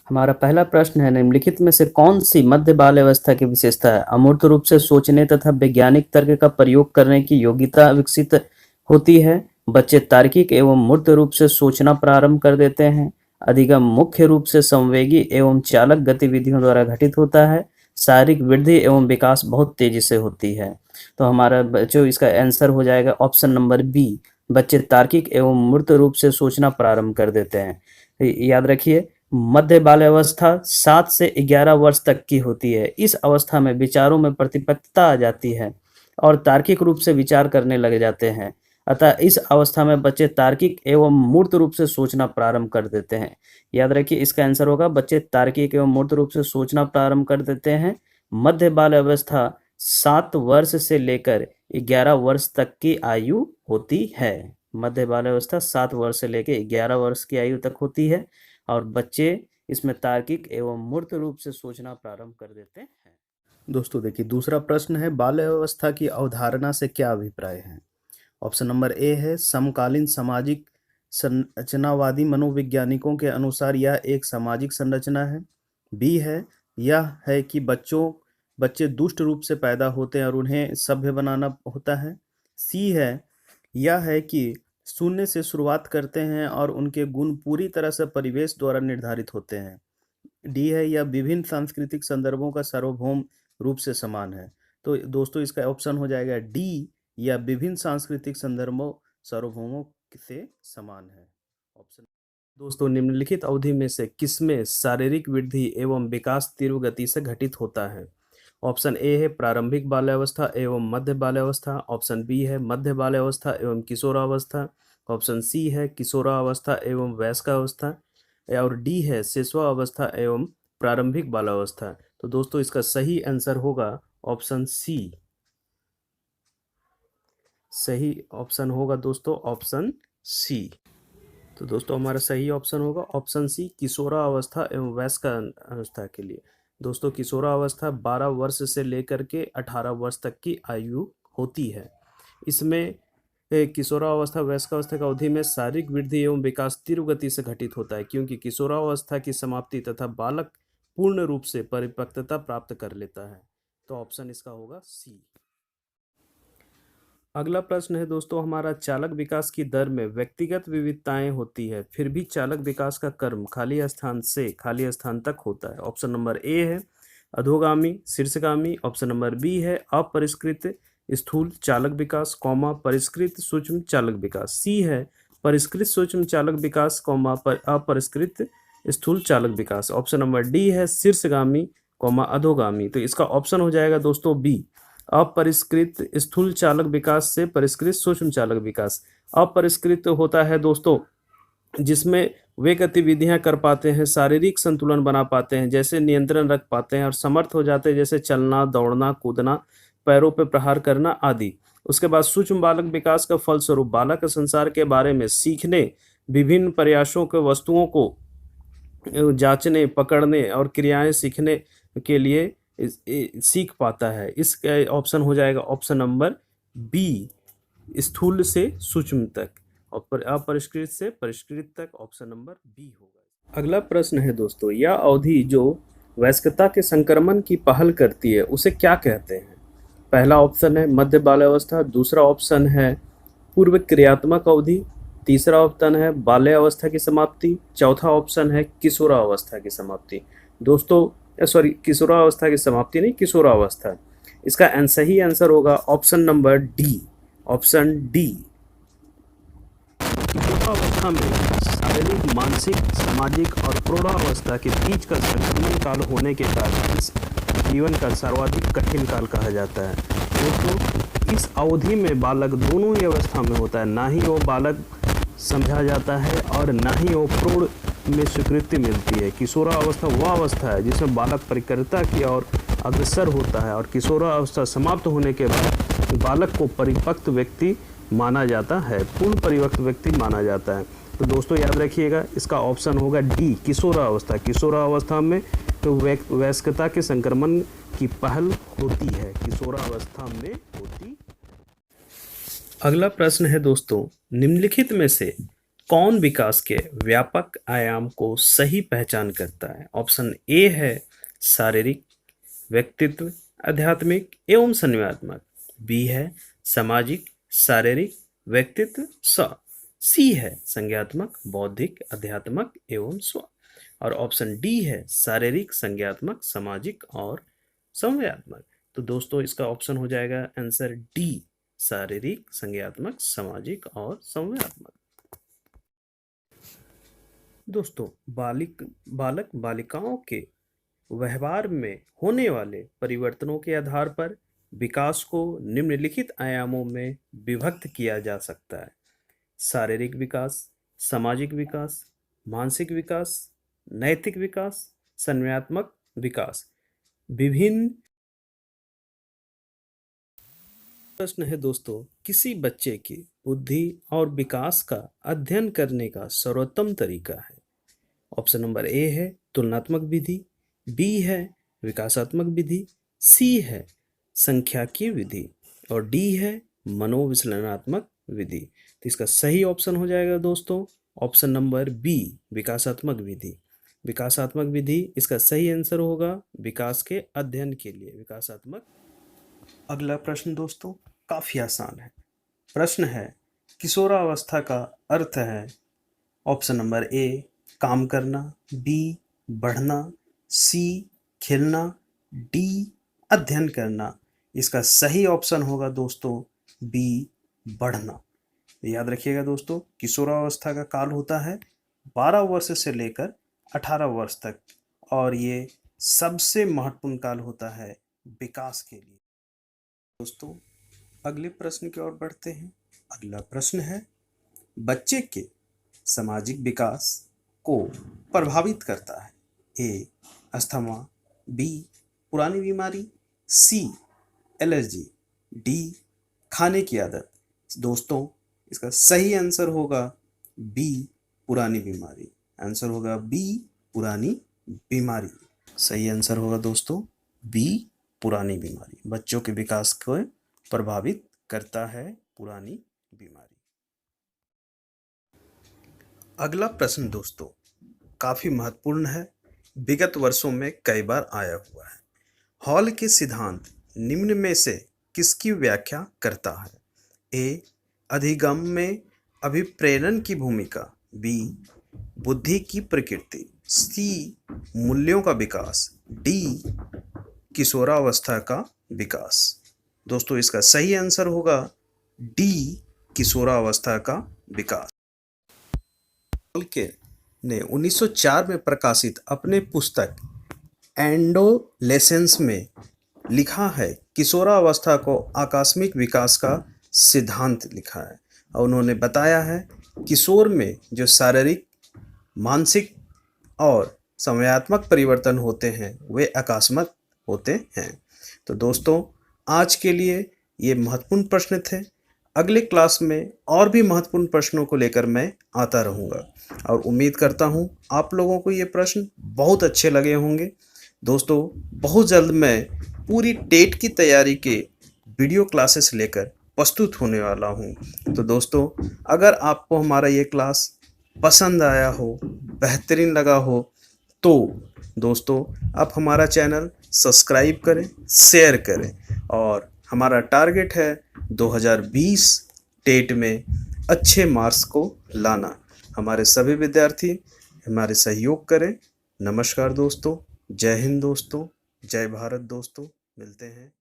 हमारा पहला प्रश्न है, निम्नलिखित में से कौन सी मध्य बाल अवस्था की विशेषता है? अमूर्त रूप से सोचने तथा वैज्ञानिक तर्क का प्रयोग करने की योग्यता विकसित होती है। बच्चे तार्किक एवं मूर्त रूप से सोचना प्रारंभ कर देते हैं। अधिगम मुख्य रूप से संवेगी एवं चालक गतिविधियों द्वारा घटित होता है। शारीरिक वृद्धि एवं विकास बहुत तेजी से होती है। तो हमारा बच्चों इसका आंसर हो जाएगा ऑप्शन नंबर बी। बच्चे तार्किक एवं मूर्त रूप से सोचना प्रारंभ कर देते हैं। याद रखिए, मध्य बाल्यावस्था 7 से 11 वर्ष तक की होती है। इस अवस्था में विचारों में प्रतिबद्धता आ जाती है और तार्किक रूप से विचार करने लग जाते हैं। अतः इस अवस्था में बच्चे तार्किक एवं मूर्त रूप से सोचना प्रारंभ कर देते हैं। याद रखिए, इसका आंसर होगा बच्चे तार्किक एवं मूर्त रूप से सोचना प्रारंभ कर देते हैं। मध्य बाल अवस्था 7 वर्ष से लेकर 11 वर्ष तक की आयु होती है। मध्य बाल अवस्था 7 वर्ष से लेकर 11 वर्ष की आयु तक होती है और बच्चे इसमें तार्किक एवं मूर्त रूप से सोचना प्रारंभ कर देते हैं। दोस्तों देखिए, दूसरा प्रश्न है, बाल्य अवस्था की अवधारणा से क्या अभिप्राय है? ऑप्शन नंबर ए है, समकालीन सामाजिक संरचनावादी मनोवैज्ञानिकों के अनुसार यह एक सामाजिक संरचना है। बी है, यह है कि बच्चे दुष्ट रूप से पैदा होते हैं और उन्हें सभ्य बनाना होता है। सी है, यह है कि शून्य से शुरुआत करते हैं और उनके गुण पूरी तरह से परिवेश द्वारा निर्धारित होते हैं। डी है, यह विभिन्न सांस्कृतिक संदर्भों का सार्वभौम रूप से समान है। तो दोस्तों इसका ऑप्शन हो जाएगा डी, या विभिन्न सांस्कृतिक संदर्भों सार्वभौमों से समान है। ऑप्शन दोस्तों, निम्नलिखित अवधि में से किसमें शारीरिक वृद्धि एवं विकास तीव्र गति से घटित होता है? ऑप्शन ए है प्रारंभिक बाल्यावस्था एवं मध्य बाल्यावस्था। ऑप्शन बी है मध्य बाल्यावस्था एवं किशोरावस्था। ऑप्शन सी है किशोरावस्था एवं वयस्कावस्था। और डी है शिशुआवस्था एवं प्रारंभिक बाल्यावस्था। तो दोस्तों इसका सही आंसर होगा ऑप्शन सी। सही ऑप्शन होगा दोस्तों ऑप्शन सी। तो दोस्तों हमारा सही ऑप्शन होगा ऑप्शन सी, किशोरावस्था एवं वयस्कावस्था के लिए। दोस्तों किशोरावस्था 12 वर्ष से लेकर के 18 वर्ष तक की आयु होती है। इसमें किशोरावस्था वयस्कावस्था की अवधि में शारीरिक वृद्धि एवं विकास तीव्र गति से घटित होता है, क्योंकि किशोरावस्था की समाप्ति तथा बालक पूर्ण रूप से परिपक्वता प्राप्त कर लेता है। तो ऑप्शन इसका होगा सी। अगला प्रश्न है दोस्तों हमारा, चालक विकास की दर में व्यक्तिगत विविधताएं होती है, फिर भी चालक विकास का क्रम खाली स्थान से खाली स्थान तक होता है। ऑप्शन नंबर ए है अधोगामी शीर्षगामी। ऑप्शन नंबर बी है अपरिष्कृत स्थूल चालक विकास कौमा परिष्कृत सूक्ष्म चालक विकास। सी है परिष्कृत सूक्ष्म चालक विकास कौमा अपरिष्कृत स्थूल चालक विकास। ऑप्शन नंबर डी है शीर्षगामी कौमा अधोगामी। तो इसका ऑप्शन हो जाएगा दोस्तों बी, अपरिष्कृत स्थूल चालक विकास से परिष्कृत सूक्ष्म चालक विकास। अपरिष्कृत होता है दोस्तों जिसमें वे गतिविधियां कर पाते हैं, शारीरिक संतुलन बना पाते हैं, जैसे नियंत्रण रख पाते हैं और समर्थ हो जाते हैं, जैसे चलना दौड़ना कूदना पैरों पर प्रहार करना आदि। उसके बाद सूक्ष्म बालक विकास का फलस्वरूप बालक संसार के बारे में सीखने, विभिन्न प्रयासों के वस्तुओं को जांचने पकड़ने और क्रियाएं सीखने के लिए सीख पाता है। इसका ऑप्शन हो जाएगा ऑप्शन नंबर बी, स्थूल से सूक्ष्म तक और अपरिष्कृत से परिष्कृत तक। ऑप्शन नंबर बी होगा। अगला प्रश्न है दोस्तों, यह अवधि जो वयस्कता के संक्रमण की पहल करती है उसे क्या कहते हैं? पहला ऑप्शन है मध्य बाल्यावस्था, दूसरा ऑप्शन है पूर्व क्रियात्मक अवधि, तीसरा ऑप्शन है बाल्यावस्था की समाप्ति, चौथा ऑप्शन है किशोरावस्था की समाप्ति। दोस्तों सॉरी, किशोरावस्था की समाप्ति नहीं, किशोरावस्था। इसका सही आंसर होगा option number D, option D. किशोरावस्था में शारीरिक मानसिक सामाजिक और प्रौढ़ावस्था के बीच का संक्रमण काल होने के कारण इस जीवन का सर्वाधिक कठिन काल कहा जाता है। दोस्तों इस अवधि में बालक दोनों ही अवस्था में होता है, ना ही वो बालक समझा जाता है और ना ही वो प्रौढ़ में स्वीकृति मिलती है। किशोरावस्था वह अवस्था है जिसमें बालक परिपक्वता की ओर अग्रसर होता है और किशोरावस्था समाप्त होने के बाद बालक को परिपक्व व्यक्ति माना जाता है, पूर्ण परिपक्व व्यक्ति माना जाता है। तो दोस्तों याद रखिएगा इसका ऑप्शन होगा डी, किशोरावस्था। किशोरावस्था में तो वयस्कता के संक्रमण की पहल होती है, किशोरावस्था में होती। अगला प्रश्न है दोस्तों, निम्नलिखित में से कौन विकास के व्यापक आयाम को सही पहचान करता है? ऑप्शन ए है शारीरिक, व्यक्तित्व, आध्यात्मिक एवं संज्ञानात्मक। बी है सामाजिक, शारीरिक, व्यक्तित्व, सी है संज्ञानात्मक, बौद्धिक, आध्यात्मक एवं स्व। और ऑप्शन डी है शारीरिक, संज्ञानात्मक, सामाजिक और संज्ञानात्मक। तो दोस्तों इसका ऑप्शन हो जाएगा आंसर डी, शारीरिक, संज्ञानात्मक, सामाजिक और संज्ञानात्मक। दोस्तों बालक बालिकाओं के व्यवहार में होने वाले परिवर्तनों के आधार पर विकास को निम्नलिखित आयामों में विभक्त किया जा सकता है: शारीरिक विकास, सामाजिक विकास, मानसिक विकास, नैतिक विकास, संज्ञानात्मक विकास। विभिन्न प्रश्न है दोस्तों, किसी बच्चे की बुद्धि और विकास का अध्ययन करने का सर्वोत्तम तरीका है? ऑप्शन नंबर ए है तुलनात्मक विधि, बी है विकासात्मक विधि, सी है सांख्यिकीय विधि और डी है मनोविश्लेषणात्मक विधि। तो इसका सही ऑप्शन हो जाएगा दोस्तों ऑप्शन नंबर बी, विकासात्मक विधि। विकासात्मक विधि इसका सही आंसर होगा विकास के अध्ययन के लिए विकासात्मक। अगला प्रश्न दोस्तों काफी आसान है। प्रश्न है किशोरावस्था का अर्थ है ऑप्शन नंबर ए काम करना, बी बढ़ना, सी खेलना, डी अध्ययन करना। इसका सही ऑप्शन होगा दोस्तों बी बढ़ना। याद रखिएगा दोस्तों, किशोरावस्था का काल होता है 12 वर्ष से लेकर 18 वर्ष तक और ये सबसे महत्वपूर्ण काल होता है विकास के लिए। दोस्तों अगले प्रश्न की ओर बढ़ते हैं। अगला प्रश्न है बच्चे के सामाजिक विकास को प्रभावित करता है ए अस्थमा, बी पुरानी बीमारी, सी एलर्जी, डी खाने की आदत। दोस्तों इसका सही आंसर होगा बी पुरानी बीमारी। आंसर होगा बी पुरानी बीमारी। सही आंसर होगा दोस्तों बी पुरानी बीमारी। बच्चों के विकास को प्रभावित करता है पुरानी बीमारी। अगला प्रश्न दोस्तों काफी महत्वपूर्ण है, विगत वर्षों में कई बार आया हुआ है। हॉल के सिद्धांत निम्न में से किसकी व्याख्या करता है? ए अधिगम में अभिप्रेरण की भूमिका, बी बुद्धि की प्रकृति, सी मूल्यों का विकास, डी किशोरावस्था का विकास। दोस्तों इसका सही आंसर होगा डी किशोरावस्था का विकास। ने 1904 में प्रकाशित अपने पुस्तक एडोलेसेंस में लिखा है किशोरावस्था को आकस्मिक विकास का सिद्धांत लिखा है और उन्होंने बताया है किशोर में जो शारीरिक, मानसिक और संज्ञानात्मक परिवर्तन होते हैं वे आकस्मिक होते हैं। तो दोस्तों आज के लिए ये महत्वपूर्ण प्रश्न थे। अगले क्लास में और भी महत्वपूर्ण प्रश्नों को लेकर मैं आता रहूँगा और उम्मीद करता हूँ आप लोगों को ये प्रश्न बहुत अच्छे लगे होंगे। दोस्तों बहुत जल्द मैं पूरी टेट की तैयारी के वीडियो क्लासेस लेकर प्रस्तुत होने वाला हूँ। तो दोस्तों अगर आपको हमारा ये क्लास पसंद आया हो, बेहतरीन लगा हो तो दोस्तों आप हमारा चैनल सब्सक्राइब करें, शेयर करें और हमारा टारगेट है 2020 टेट में अच्छे मार्क्स को लाना। हमारे सभी विद्यार्थी हमारे सहयोग करें। नमस्कार दोस्तों, जय हिंद दोस्तों, जय भारत दोस्तों, मिलते हैं।